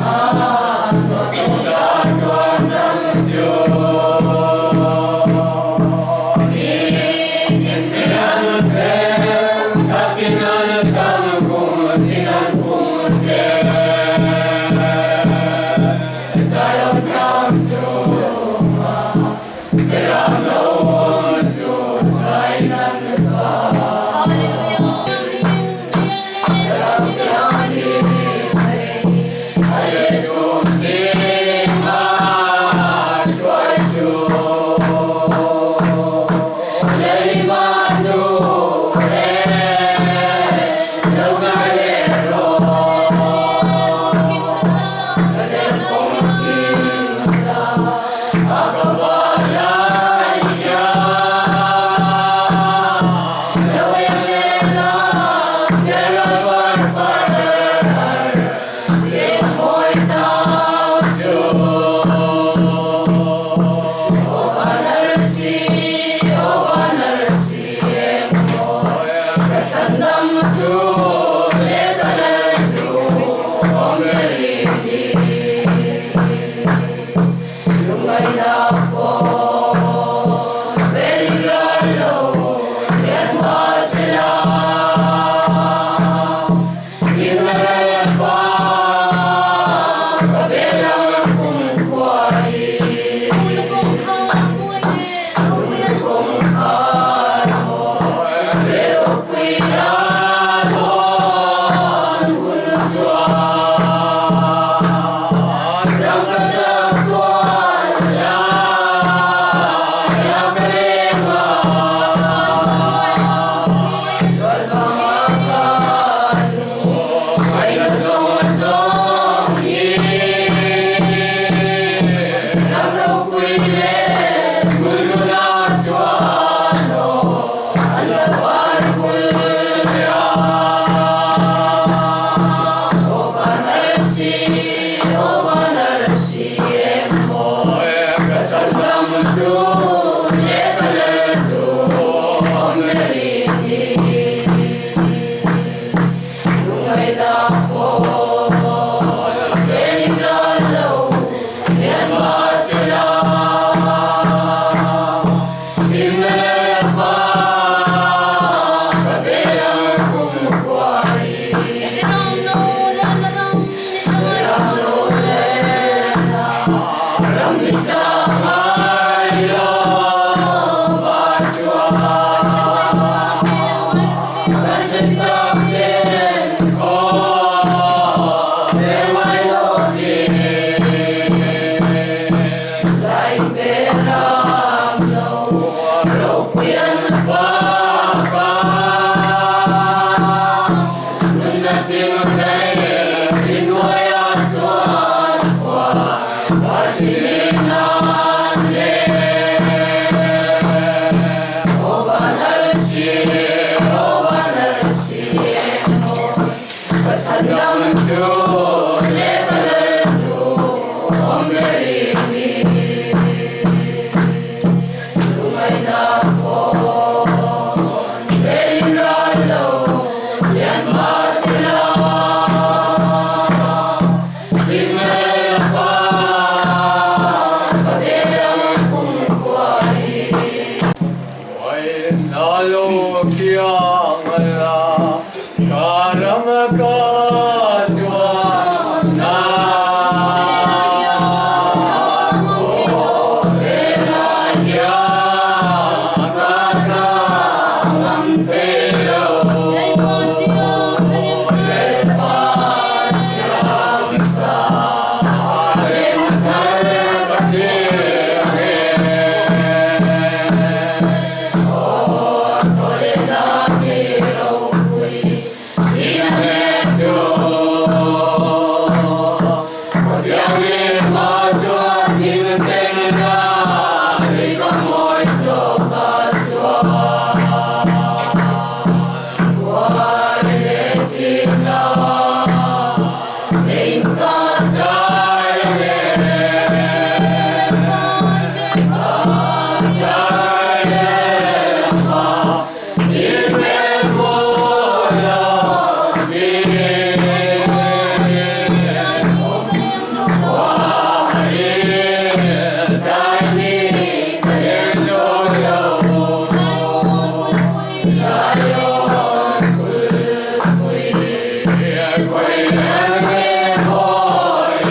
Ah Ой,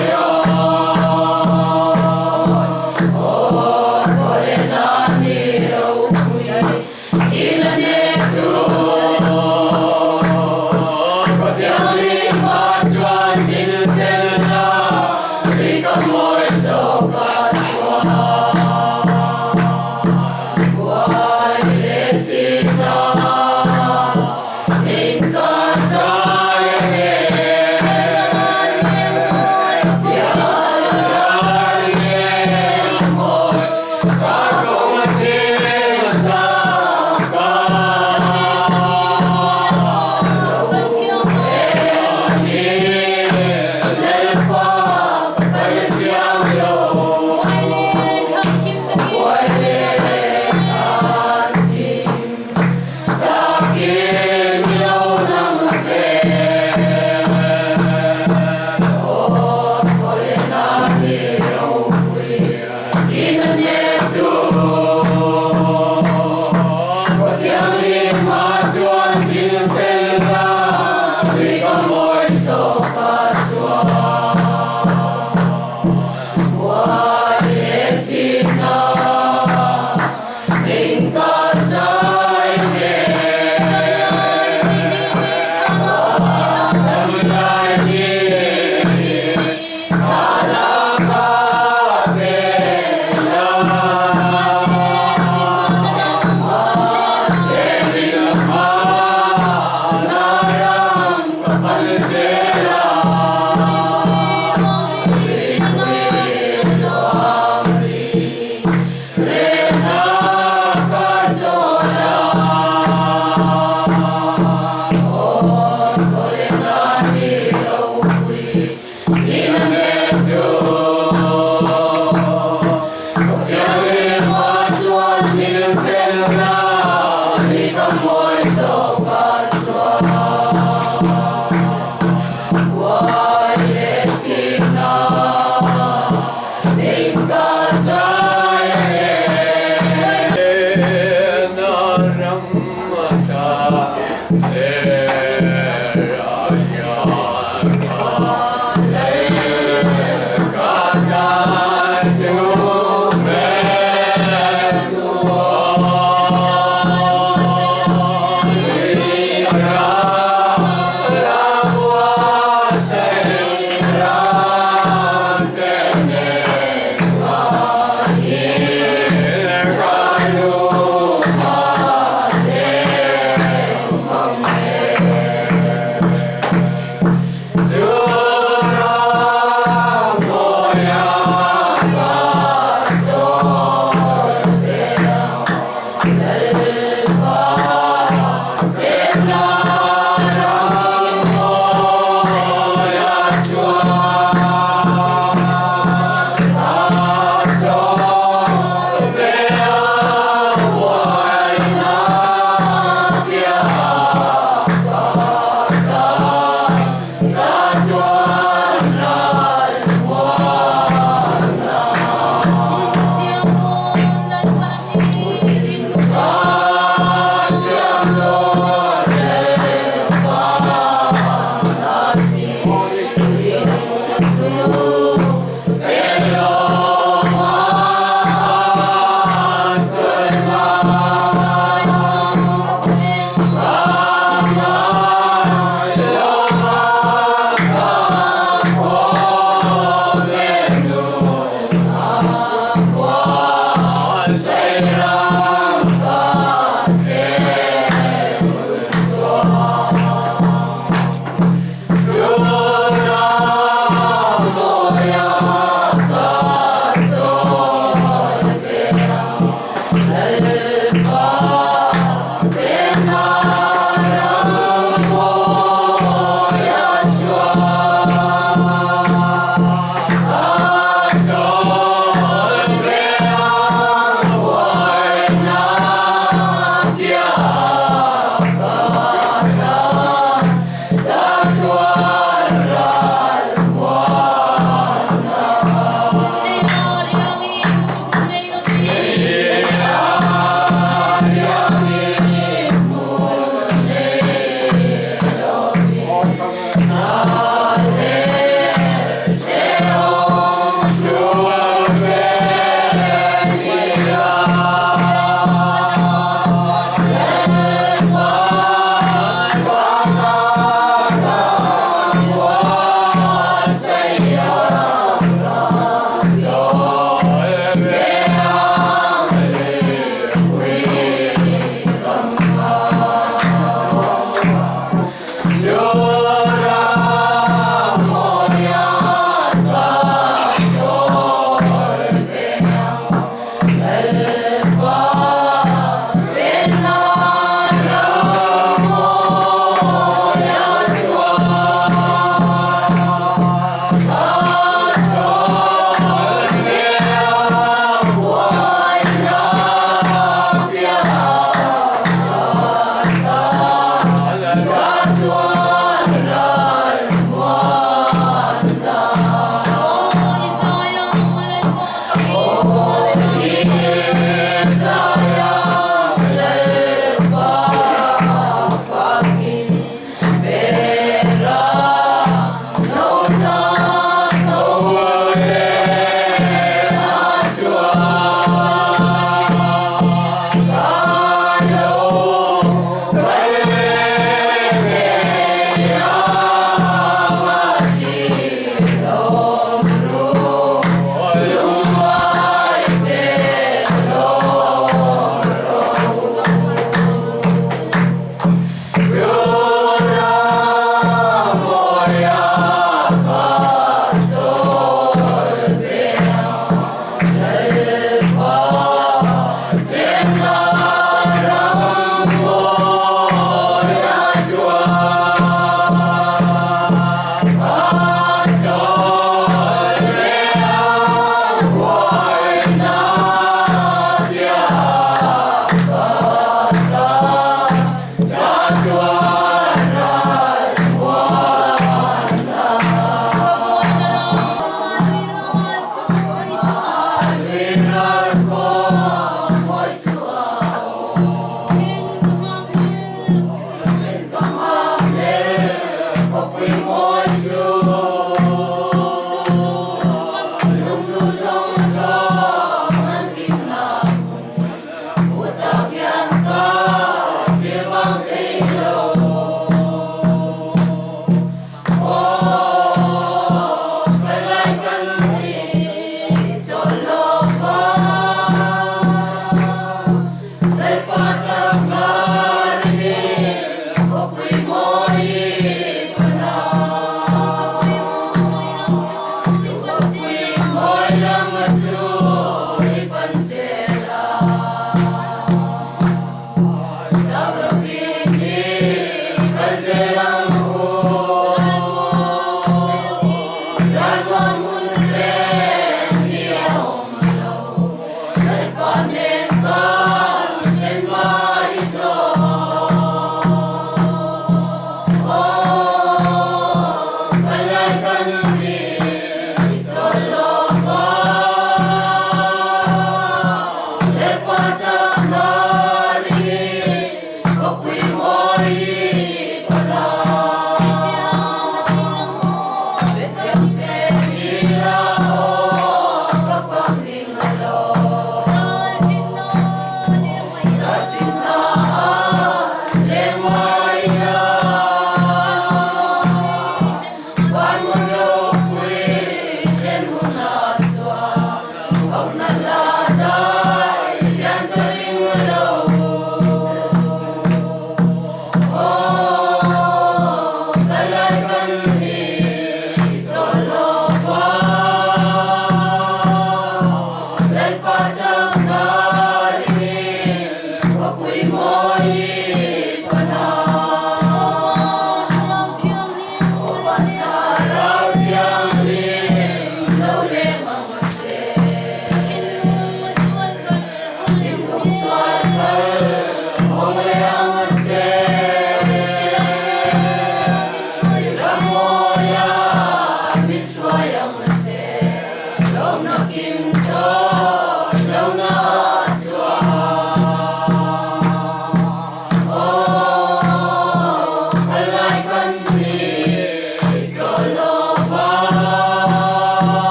Yeah.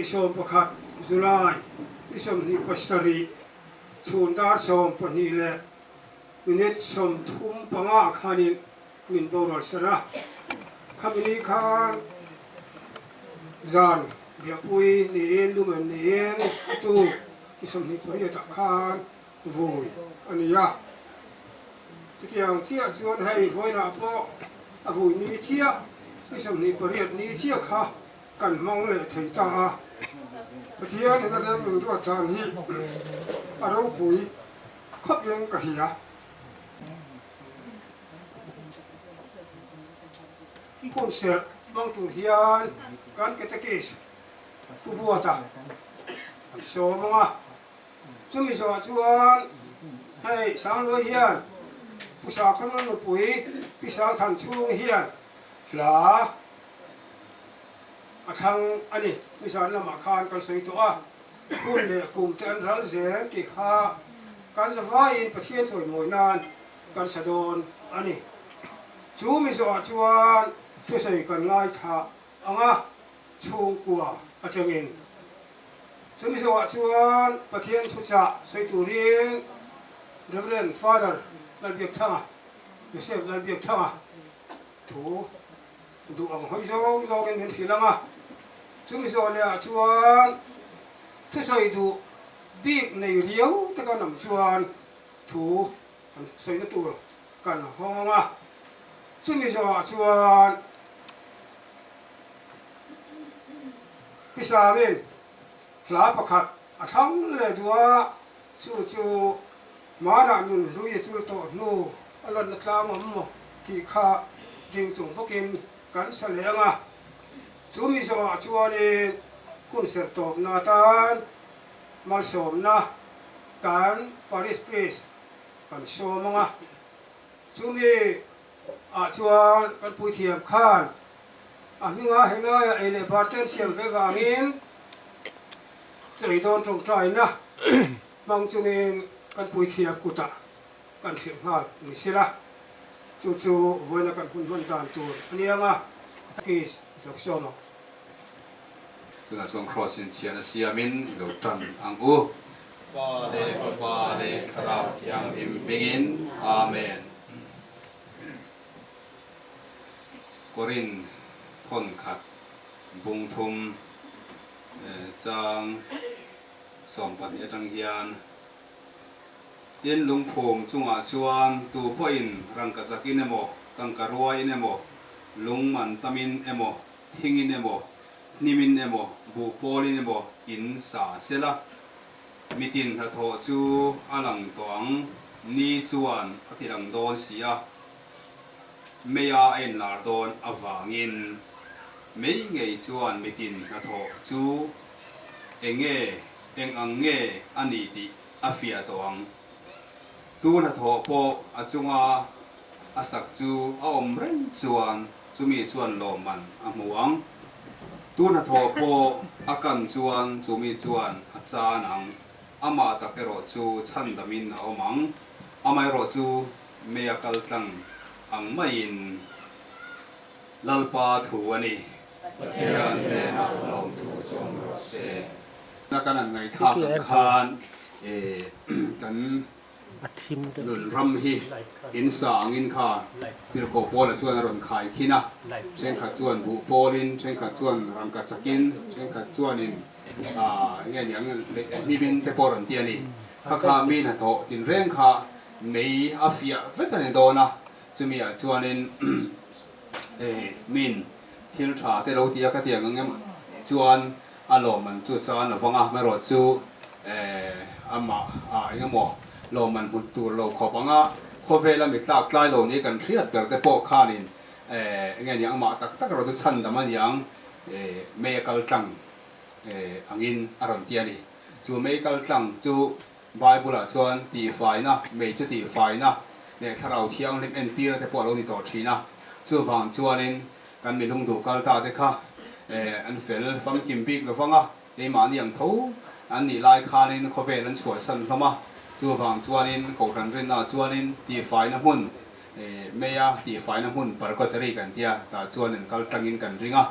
Som pakhat July isom ni pasari chundar som panile minute som thum panga khanin min boral sara khamini khan zan biapui ni lumen ni tu isom ni pariata khan vui ania chikiang chia chuan hei voina po avui ni chia isom ni pariat ni chia kha kan mong le thei ta a pathian na rem lu ro tan hi aro pui khop yang ka hi a kun ser bang tu hian kan ke takis pu buata so manga chumi so chuan hei sang lo hian pusa kan no pui pisal than chung hian la thằng anh đi bây giờ là mà khan cái sợi to à kun để cùng tên rắn rẽ kì kha cái giờ vai bát thiên rồi mồi nan cái sa đồn anh đi chú bây giờ chuan thu sợi cái ngay thà anh à chung qua ở trong in chú bây giờ chuan bát thiên thu cha sợi tu riêng Reverend Father làm việc thằng à Joseph làm việc thằng à thu đủ ông hơi rong cái miếng xì lăng à chúng mình rồi là chuan thế rồi đủ biết này liếu thế con nằm chuan thủ xây nó tù cần hoang à chúng mình rồi chuan cái sao bên lá bạc hạt thắng lệ đua chú má đã nhún đuôi chú to nô lần lượt làm mắm thì kha kinh chúng bốc in cắn sợi lẽ à chú mi so chuan in kun ser top na tan mal som na kan Paris Place kan so manga chú mi chuan kan pui thiam khan mi nga henga ele barten siam ve wangin chei don trong trai na mang chungin kan pui thiam kuta kan thim ngal ni sila chu voina kan hun man dan tur anianga ki soksono tuna song cross in sian siamin lo tan ang u pa le kharau thiam im begin amen Corin thon khat bung thum chang som pan ya tang hian tin lung phom chunga chuan tu po in rang ka zakin emo tang ka ruai in emo lung man tamin emo thingin emo nimin emo bu polin emo in sa sela mitin ha tho chu alang tong ni chuan atirang don sia meya en lar don awangin mei ngei chuan mitin ha tho chu enge eng ange ani ti afia toang tu na tho po achunga asak chu a om ren chuan chumi chuan loman amuang tu na tho po akan chuan chumi chuan achan ang ama takero chu chandamin a omang amai ro chu meya kaltlang ang main lalpa thu ani tian de na lom thu chong ro se na kanan ngai tha khan kan lul ram hi in sang in kha tir ko pol chuan ron khai khina chen kha chuan bu polin chen kha chuan rang ka chakin chen kha chuan in nge yang ni bin te poron ti ani kha min ha tho tin reng kha mei afia vekan do na chumi a chuan in min thil tha te lo ti ka tiang ngem chuan alom man chu chan awanga ma ro chu ama engamo lo man mun tur lo khopanga khovela mi tlak tlai lo ni kan thriat per te po khanin nge yang ma tak tak ro chu chan dam yang me kal tlang angin aron tiani chu me kal tlang chu bible a chuan ti fai na me chu ti fai na ne tharau thiang lim en tir te po lo ni to thina chu wang chuanin kan mi lung du kal ta te kha an fel fam kim bik lo wanga e ma ni ang tho an ni lai khanin khovel an chhuar san hloma chu wang chuanin ko ran rin na chuanin ti fai na hun meya ti fai na hun par ko tari kan tia ta chuanin kal tangin kan ringa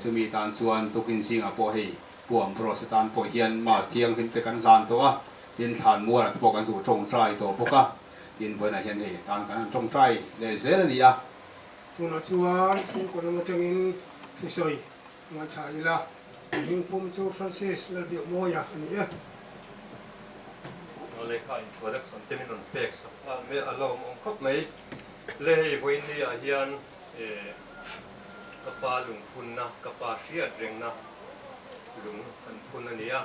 chumi tan chuan tukin singa po hei puam prostan po hian mas thiang him te kan lan to a tin than mua la po kan chu tong trai to poka tin bona hian hei tan kan tong trai le zela ni a tuna chuan chung ko na tangin thu soi ngai thai la hing pum chu Francis la bi moya ani e le kha introduction temin on pek sa me alom on khop mai le hei voin ni a hian kapa lung phun na kapa ria reng na lung kan phun ani a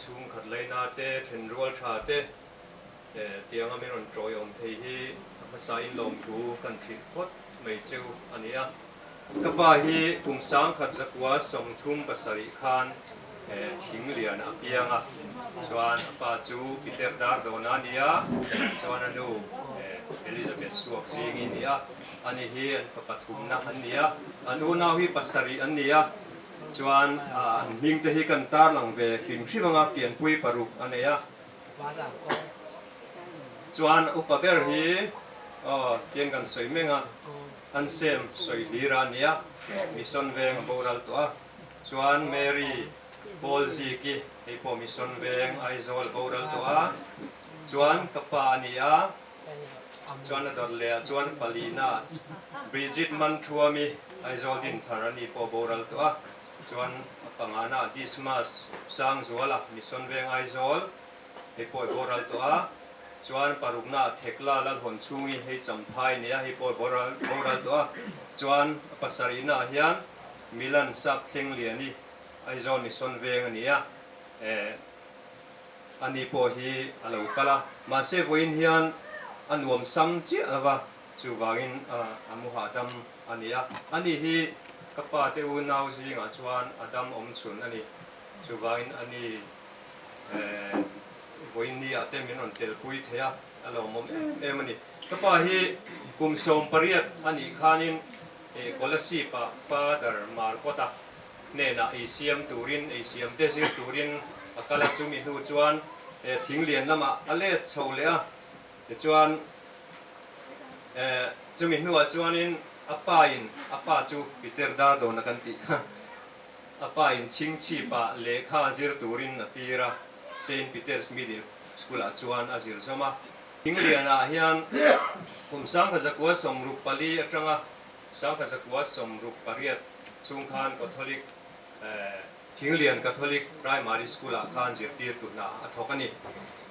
chung khat leina te then rual tha te tiang a meron troi om thei hi phasa in lom thu kan thri khot mai chu ani a kapa hi pumsang khat zakwa som thum pasari khan thing lian a pianga chuan pa chu Peter Dar dona nia chuan anu Elizabeth suak singi nia ani hi an pathum na an nia anu nau hi pasari an nia chuan ming te hi kan tar lang ve him hrimanga pian pui paruk aneya chuan upaber hi pian kan soi menga an sem soi lira nia mission veng boral to a chuan Mary Paul Ziki hei po mission veng aizol boral to a chuan kapa ania chuan ador le chuan Palina Bridget Manthuami aizol din tharani po boral to a chuan pangana Dismas sang zuala mission veng aizol hei po boral to a chuan parukna thekla lan hon chungi hei champhai nia hei po boral to a chuan pasarina hian Milan sak thleng liani aizol mission veng ania ani po hi alo kala ma se voin hian anuam sam chi awa chu wangin amuha dam ania ani hi kapa te u nau zinga chuan adam om chun ani chu wangin ani voin ni ate min on tel pui thea alo mom emani ก็ป่าฮีกุมสมปริยัตอันนี้ขานินกอลสีปะฟาดร์มาร์กตาเนี่ยนะเอเชียมตูรินเอเชียมเตซิร์ตูรินกาลจุมินูจวนทิ้งเลียนละมาอเลชาวเลียจวนจุมินูจวนินอปาอินอปาจูปิเตอร์ดาโดนักันติอปาอินชิงชีปะเลขาจิร์ตูรินนตีระเซนปีเตอร์สมิดีสกุลจวนอาจิร์ซมาทิ้งเลียนอาเฮียนกุมสังขจักวัสมรูปลีจังอ่ะสังขจักวัสมรูปปริยัตชุงคานคาทอลิกทิ้งเลียนคาทอลิกไพรมารีสกุลคานจิร์ตีตุนาอัทอกนี่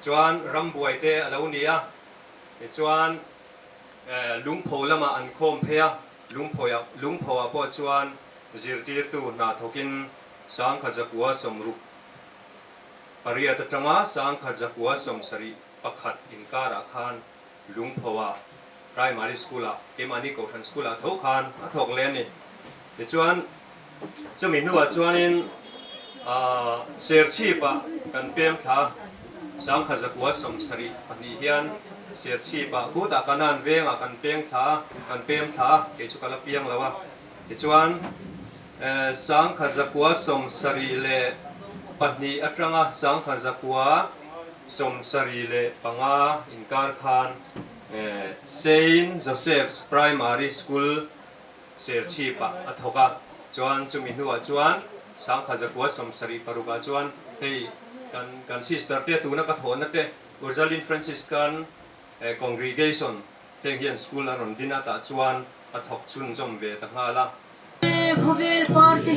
จวนรำบวยเตอลาวเนียจวนลุงโพลมาอันคมเพียลุงโพอพอจวนจิร์ตีตุนาทอกินสังขจักวัสมรูปปริยัตจังอ่ะสังขจักวัสมสรีปักขัดอินการะคานลุงพวาไพรมารีสกุลเอมานิโกชันสกุลทุกคานทุกเลนนี่จวนจะมีนัวจวนนินเสียชีปะกันเปียมท่าสังขจักวัสมสรีปนิเฮียนเสียชีปะกูตะกันนันเวงกันเปียมท่าเกจุกลเปียงแล้ววะจวนสังขจักวัสมสรีเลปนิอัจฉริสังขจักวาสมสรีเลปังอาอินการคานเซนต์โจเซฟส์ไพรมารีสคูลเสียชีปะอัฐกะจวนจุมินัวจวนสังขจักวัสมสรีปรุกะจวนเฮ้ยกันซิสเตอร์เตตูนักโทนัตเตอุร์ซาลินฟรานซิสกันคองกรีเกชันเฮงเฮียนสคูลอรุณดินาตาจวนอัฐกชุนจอมเวตักฮาลา Covel parte